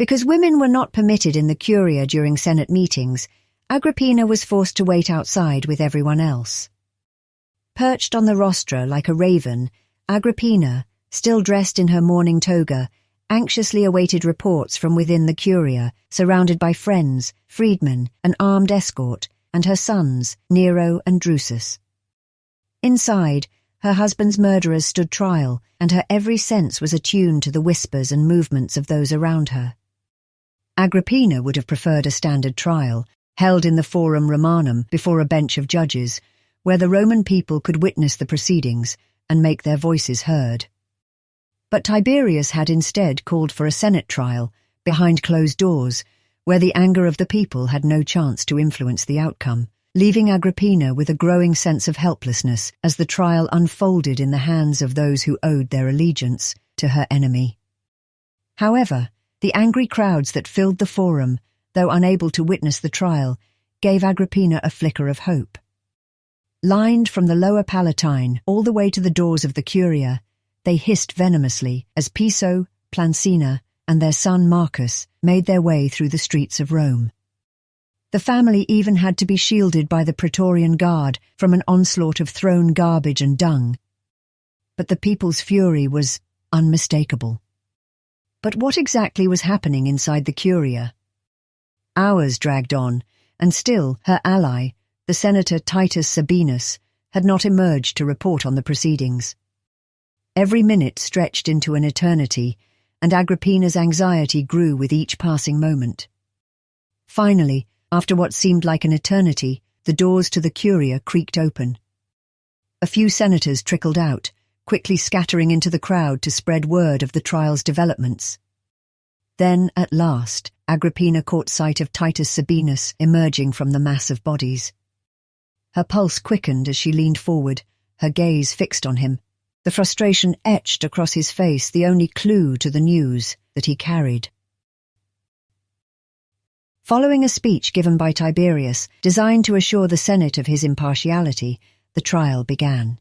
Because women were not permitted in the Curia during Senate meetings, Agrippina was forced to wait outside with everyone else. Perched on the rostra like a raven, Agrippina, still dressed in her mourning toga, anxiously awaited reports from within the Curia, surrounded by friends, freedmen, an armed escort, and her sons, Nero and Drusus. Inside, her husband's murderers stood trial, and her every sense was attuned to the whispers and movements of those around her. Agrippina would have preferred a standard trial, held in the Forum Romanum before a bench of judges, where the Roman people could witness the proceedings and make their voices heard. But Tiberius had instead called for a Senate trial, behind closed doors, where the anger of the people had no chance to influence the outcome, leaving Agrippina with a growing sense of helplessness as the trial unfolded in the hands of those who owed their allegiance to her enemy. However, the angry crowds that filled the Forum, though unable to witness the trial, gave Agrippina a flicker of hope. Lined from the lower Palatine all the way to the doors of the Curia, they hissed venomously as Piso, Plancina, and their son Marcus made their way through the streets of Rome. The family even had to be shielded by the Praetorian Guard from an onslaught of thrown garbage and dung. But the people's fury was unmistakable. But what exactly was happening inside the Curia? Hours dragged on, and still her ally, the senator Titus Sabinus, had not emerged to report on the proceedings. Every minute stretched into an eternity, and Agrippina's anxiety grew with each passing moment. Finally, after what seemed like an eternity, the doors to the Curia creaked open. A few senators trickled out, quickly scattering into the crowd to spread word of the trial's developments. Then, at last, Agrippina caught sight of Titus Sabinus emerging from the mass of bodies. Her pulse quickened as she leaned forward, her gaze fixed on him, the frustration etched across his face, the only clue to the news that he carried. Following a speech given by Tiberius, designed to assure the Senate of his impartiality, the trial began.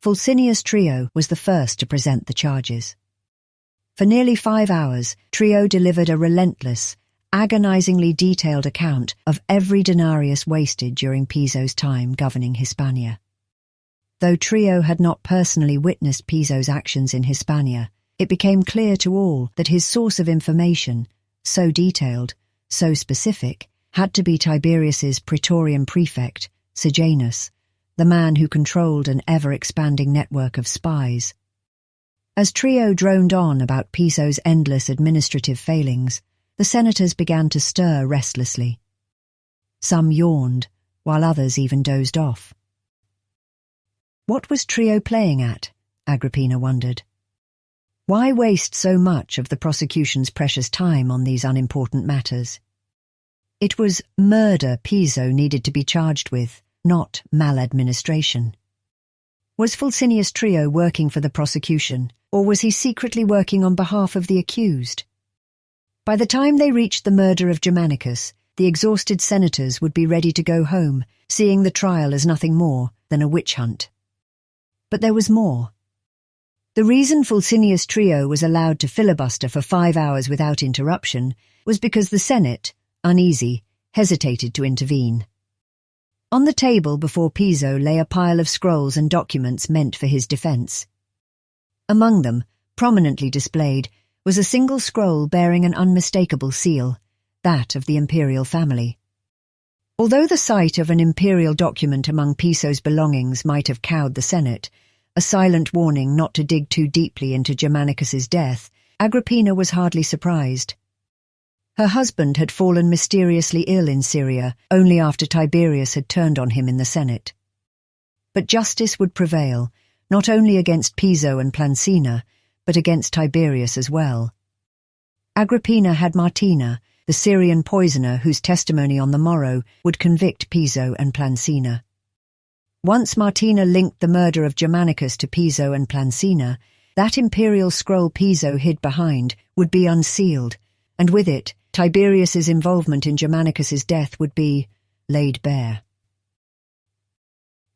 Fulcinius' trio was the first to present the charges. For nearly 5 hours, Trio delivered a relentless, agonizingly detailed account of every denarius wasted during Piso's time governing Hispania. Though Trio had not personally witnessed Piso's actions in Hispania, it became clear to all that his source of information, so detailed, so specific, had to be Tiberius's Praetorian prefect, Sejanus, the man who controlled an ever-expanding network of spies. As Trio droned on about Piso's endless administrative failings, the senators began to stir restlessly. Some yawned, while others even dozed off. What was Trio playing at? Agrippina wondered. Why waste so much of the prosecution's precious time on these unimportant matters? It was murder Piso needed to be charged with, not maladministration. Was Fulcinius' Trio working for the prosecution, or was he secretly working on behalf of the accused? By the time they reached the murder of Germanicus, the exhausted senators would be ready to go home, seeing the trial as nothing more than a witch hunt. But there was more. The reason Fulcinius' Trio was allowed to filibuster for 5 hours without interruption was because the Senate, uneasy, hesitated to intervene. On the table before Piso lay a pile of scrolls and documents meant for his defense. Among them, prominently displayed, was a single scroll bearing an unmistakable seal, that of the imperial family. Although the sight of an imperial document among Piso's belongings might have cowed the Senate, a silent warning not to dig too deeply into Germanicus's death, Agrippina was hardly surprised. Her husband had fallen mysteriously ill in Syria only after Tiberius had turned on him in the Senate. But justice would prevail, not only against Piso and Plancina, but against Tiberius as well. Agrippina had Martina, the Syrian poisoner whose testimony on the morrow would convict Piso and Plancina. Once Martina linked the murder of Germanicus to Piso and Plancina, that imperial scroll Piso hid behind would be unsealed, and with it, Tiberius's involvement in Germanicus's death would be laid bare.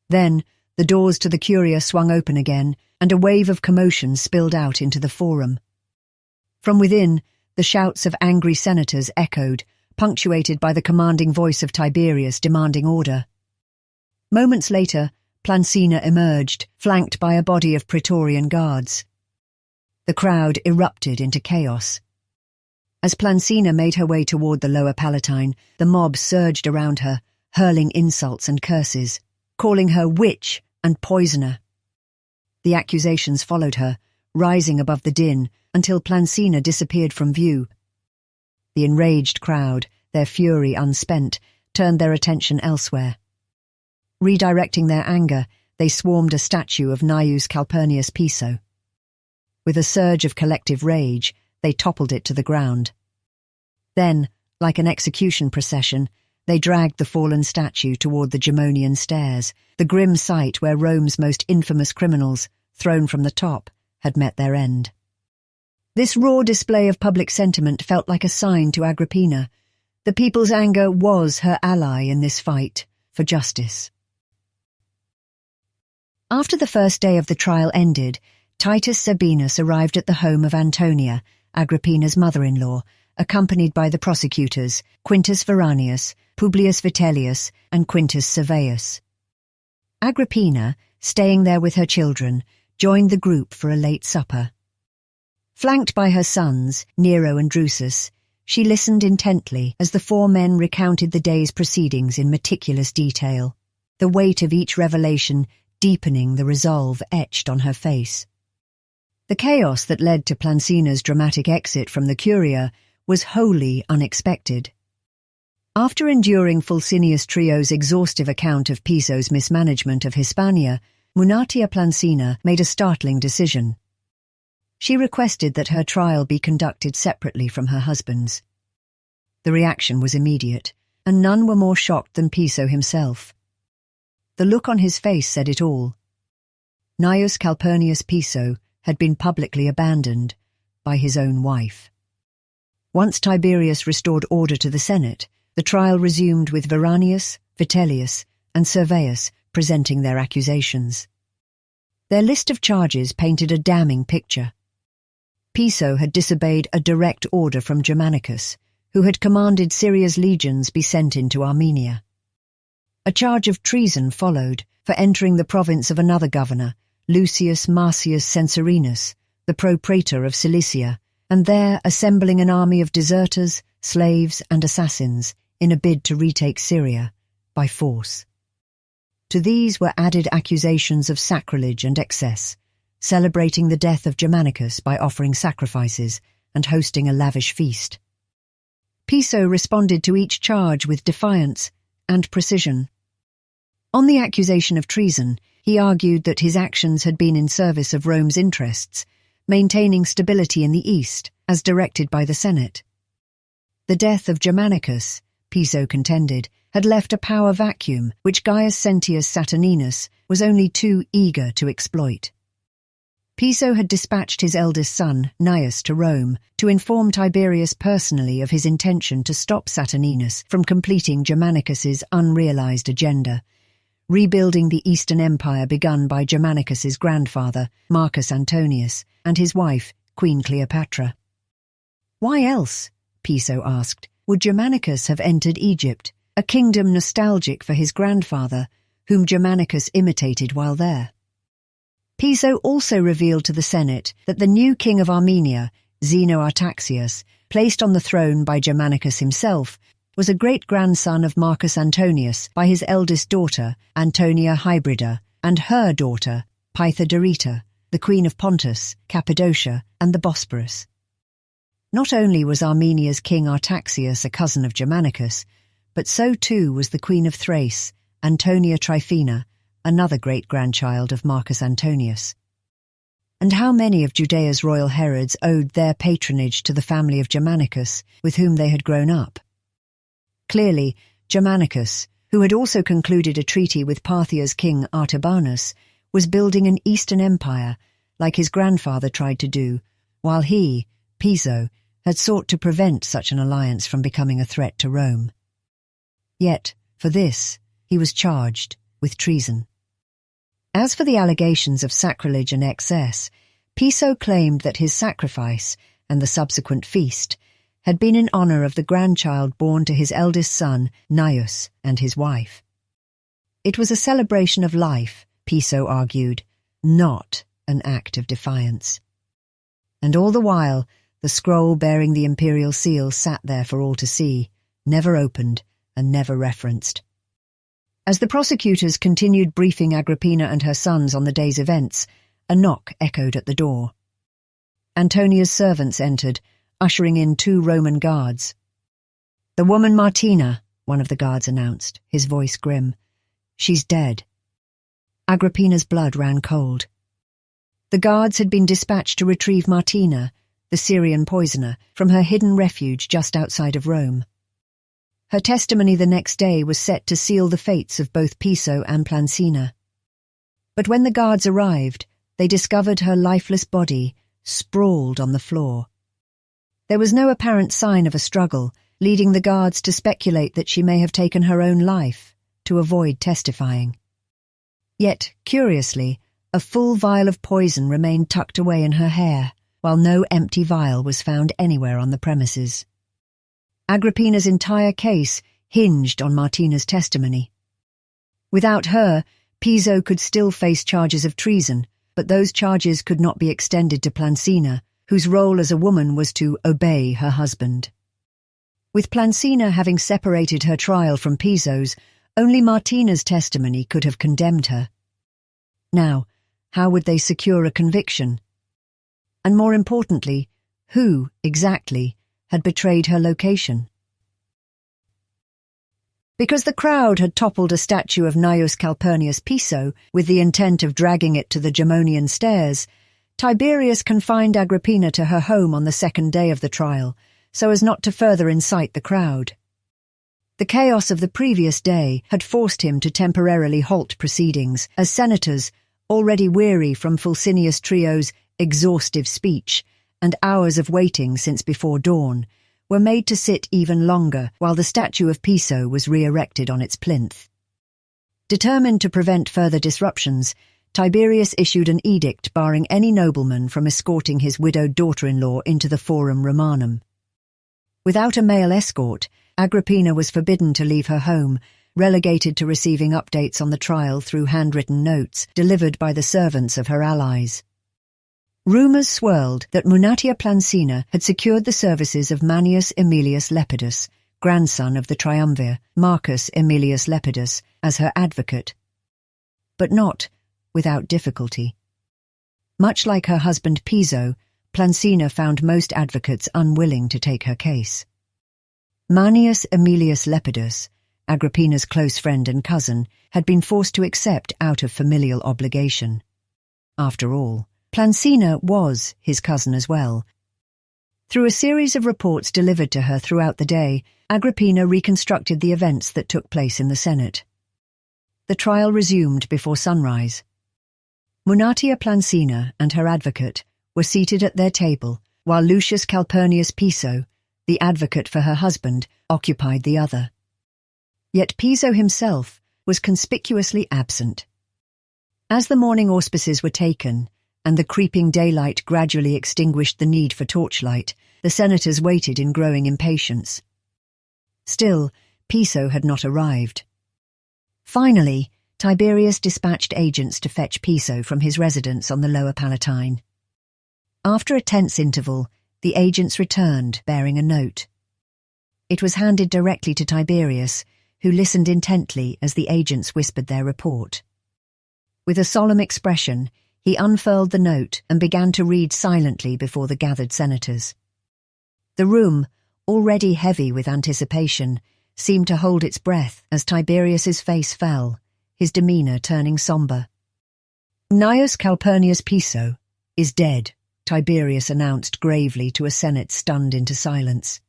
Then, the doors to the Curia swung open again, and a wave of commotion spilled out into the Forum. From within, The shouts of angry senators echoed, punctuated by the commanding voice of Tiberius demanding order. Moments later, Plancina emerged, flanked by a body of Praetorian guards. The crowd erupted into chaos. As Plancina made her way toward the Lower Palatine, the mob surged around her, hurling insults and curses, calling her witch and poisoner. The accusations followed her, rising above the din, until Plancina disappeared from view. The enraged crowd, their fury unspent, turned their attention elsewhere. Redirecting their anger, they swarmed a statue of Gnaeus Calpurnius Piso. With a surge of collective rage, they toppled it to the ground. Then, like an execution procession, they dragged the fallen statue toward the Gemonian stairs, the grim site where Rome's most infamous criminals, thrown from the top, had met their end. This raw display of public sentiment felt like a sign to Agrippina. The people's anger was her ally in this fight for justice. After the first day of the trial ended, Titus Sabinus arrived at the home of Antonia, Agrippina's mother-in-law, accompanied by the prosecutors, Quintus Veranius, Publius Vitellius, and Quintus Serveius. Agrippina, staying there with her children, joined the group for a late supper. Flanked by her sons, Nero and Drusus, she listened intently as the four men recounted the day's proceedings in meticulous detail, the weight of each revelation deepening the resolve etched on her face. The chaos that led to Plancina's dramatic exit from the Curia was wholly unexpected. After enduring Fulcinius Trio's exhaustive account of Piso's mismanagement of Hispania, Munatia Plancina made a startling decision. She requested that her trial be conducted separately from her husband's. The reaction was immediate, and none were more shocked than Piso himself. The look on his face said it all. Gnaeus Calpurnius Piso had been publicly abandoned by his own wife. Once Tiberius restored order to the Senate, the trial resumed with Veranius, Vitellius, and Serveius presenting their accusations. Their list of charges painted a damning picture. Piso had disobeyed a direct order from Germanicus, who had commanded Syria's legions be sent into Armenia. A charge of treason followed for entering the province of another governor, Lucius Marcius Censorinus, the propraetor of Cilicia, and there assembling an army of deserters, slaves, and assassins in a bid to retake Syria by force. To these were added accusations of sacrilege and excess, celebrating the death of Germanicus by offering sacrifices and hosting a lavish feast. Piso responded to each charge with defiance and precision. On the accusation of treason, he argued that his actions had been in service of Rome's interests, maintaining stability in the East, as directed by the Senate. The death of Germanicus, Piso contended, had left a power vacuum which Gaius Sentius Saturninus was only too eager to exploit. Piso had dispatched his eldest son, Gnaeus, to Rome to inform Tiberius personally of his intention to stop Saturninus from completing Germanicus's unrealized agenda, rebuilding the Eastern Empire begun by Germanicus's grandfather, Marcus Antonius, and his wife, Queen Cleopatra. Why else, Piso asked, would Germanicus have entered Egypt, a kingdom nostalgic for his grandfather, whom Germanicus imitated while there? Piso also revealed to the Senate that the new king of Armenia, Zeno Artaxius, placed on the throne by Germanicus himself, was a great-grandson of Marcus Antonius by his eldest daughter, Antonia Hybrida, and her daughter, Pythodorita, the queen of Pontus, Cappadocia, and the Bosporus. Not only was Armenia's king Artaxius a cousin of Germanicus, but so too was the queen of Thrace, Antonia Tryphena, another great-grandchild of Marcus Antonius. And how many of Judea's royal Herods owed their patronage to the family of Germanicus, with whom they had grown up? Clearly, Germanicus, who had also concluded a treaty with Parthia's king Artabanus, was building an Eastern empire, like his grandfather tried to do, while he, Piso, had sought to prevent such an alliance from becoming a threat to Rome. Yet, for this, he was charged with treason. As for the allegations of sacrilege and excess, Piso claimed that his sacrifice and the subsequent feast had been in honor of the grandchild born to his eldest son, Gnaeus, and his wife. It was a celebration of life, Piso argued, not an act of defiance. And all the while, the scroll bearing the imperial seal sat there for all to see, never opened and never referenced. As the prosecutors continued briefing Agrippina and her sons on the day's events, a knock echoed at the door. Antonia's servants entered, ushering in 2 Roman guards. "The woman Martina," one of the guards announced, his voice grim. "She's dead." Agrippina's blood ran cold. The guards had been dispatched to retrieve Martina, the Syrian poisoner, from her hidden refuge just outside of Rome. Her testimony the next day was set to seal the fates of both Piso and Plancina. But when the guards arrived, they discovered her lifeless body sprawled on the floor. There was no apparent sign of a struggle, leading the guards to speculate that she may have taken her own life to avoid testifying. Yet, curiously, a full vial of poison remained tucked away in her hair, while no empty vial was found anywhere on the premises. Agrippina's entire case hinged on Martina's testimony. Without her, Piso could still face charges of treason, but those charges could not be extended to Plancina, whose role as a woman was to obey her husband. With Plancina having separated her trial from Piso's, only Martina's testimony could have condemned her. Now, how would they secure a conviction? And more importantly, who, exactly, had betrayed her location? Because the crowd had toppled a statue of Gnaeus Calpurnius Piso with the intent of dragging it to the Germanian stairs, Tiberius confined Agrippina to her home on the second day of the trial, so as not to further incite the crowd. The chaos of the previous day had forced him to temporarily halt proceedings, as senators, already weary from Fulcinius Trio's exhaustive speech and hours of waiting since before dawn, were made to sit even longer while the statue of Piso was re-erected on its plinth. Determined to prevent further disruptions, Tiberius issued an edict barring any nobleman from escorting his widowed daughter-in-law into the Forum Romanum. Without a male escort, Agrippina was forbidden to leave her home, relegated to receiving updates on the trial through handwritten notes delivered by the servants of her allies. Rumours swirled that Munatia Plancina had secured the services of Manius Aemilius Lepidus, grandson of the triumvir Marcus Aemilius Lepidus, as her advocate. But not without difficulty. Much like her husband Piso, Plancina found most advocates unwilling to take her case. Manius Aemilius Lepidus, Agrippina's close friend and cousin, had been forced to accept out of familial obligation. After all, Plancina was his cousin as well. Through a series of reports delivered to her throughout the day, Agrippina reconstructed the events that took place in the Senate. The trial resumed before sunrise. Munatia Plancina and her advocate were seated at their table, while Lucius Calpurnius Piso, the advocate for her husband, occupied the other. Yet Piso himself was conspicuously absent. As the morning auspices were taken, and the creeping daylight gradually extinguished the need for torchlight, the senators waited in growing impatience. Still, Piso had not arrived. Finally, Tiberius dispatched agents to fetch Piso from his residence on the Lower Palatine. After a tense interval, the agents returned, bearing a note. It was handed directly to Tiberius, who listened intently as the agents whispered their report. With a solemn expression, he unfurled the note and began to read silently before the gathered senators. The room, already heavy with anticipation, seemed to hold its breath as Tiberius's face fell, his demeanour turning sombre. "Gnaeus Calpurnius Piso is dead," Tiberius announced gravely to a senate stunned into silence.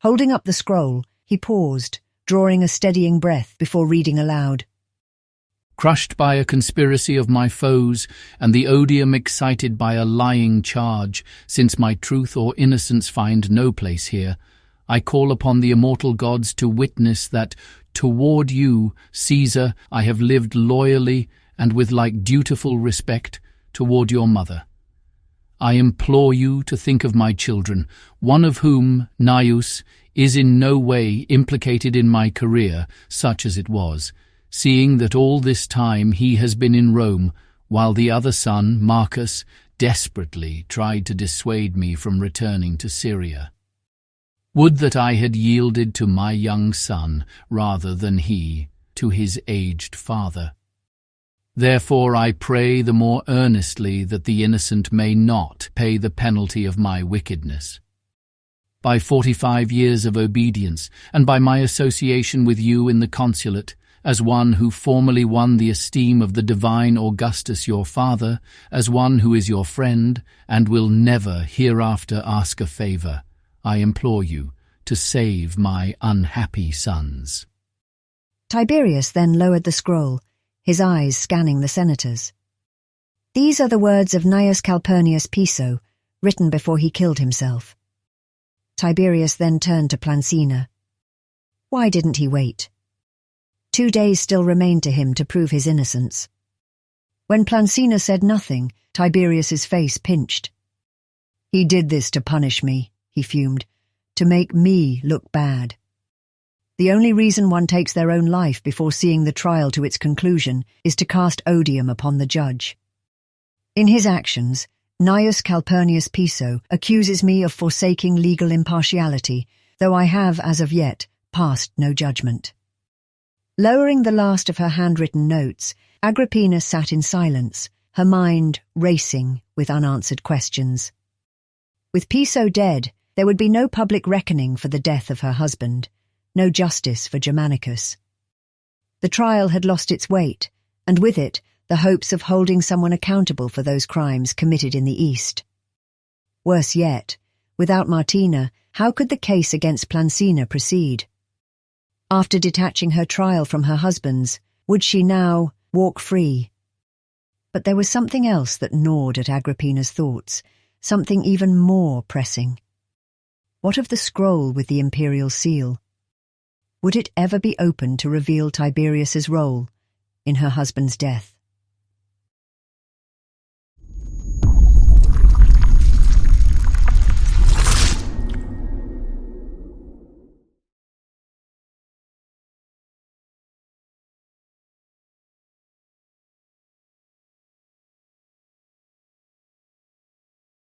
Holding up the scroll, he paused, drawing a steadying breath before reading aloud. "Crushed by a conspiracy of my foes, and the odium excited by a lying charge, since my truth or innocence find no place here, I call upon the immortal gods to witness that, toward you, Caesar, I have lived loyally and with like dutiful respect toward your mother. I implore you to think of my children, one of whom, Gnaeus, is in no way implicated in my career, such as it was, seeing that all this time he has been in Rome, while the other son, Marcus, desperately tried to dissuade me from returning to Syria. Would that I had yielded to my young son rather than he to his aged father. Therefore I pray the more earnestly that the innocent may not pay the penalty of my wickedness. By 45 years of obedience, and by my association with you in the consulate, as one who formerly won the esteem of the divine Augustus your father, as one who is your friend, and will never hereafter ask a favour, I implore you to save my unhappy sons. Tiberius then lowered the scroll, his eyes scanning the senators. These are the words of Gnaeus Calpurnius Piso, written before he killed himself. Tiberius then turned to Plancina. Why didn't he wait? 2 days still remained to him to prove his innocence. When Plancina said nothing, Tiberius's face pinched. He did this to punish me, he fumed, to make me look bad. The only reason one takes their own life before seeing the trial to its conclusion is to cast odium upon the judge. In his actions, Gnaeus Calpurnius Piso accuses me of forsaking legal impartiality, though I have, as of yet, passed no judgment. Lowering the last of her handwritten notes, Agrippina sat in silence, her mind racing with unanswered questions. With Piso dead, there would be no public reckoning for the death of her husband, no justice for Germanicus. The trial had lost its weight, and with it, the hopes of holding someone accountable for those crimes committed in the East. Worse yet, without Martina, how could the case against Plancina proceed? After detaching her trial from her husband's, would she now walk free? But there was something else that gnawed at Agrippina's thoughts, something even more pressing. What of the scroll with the imperial seal? Would it ever be opened to reveal Tiberius's role in her husband's death?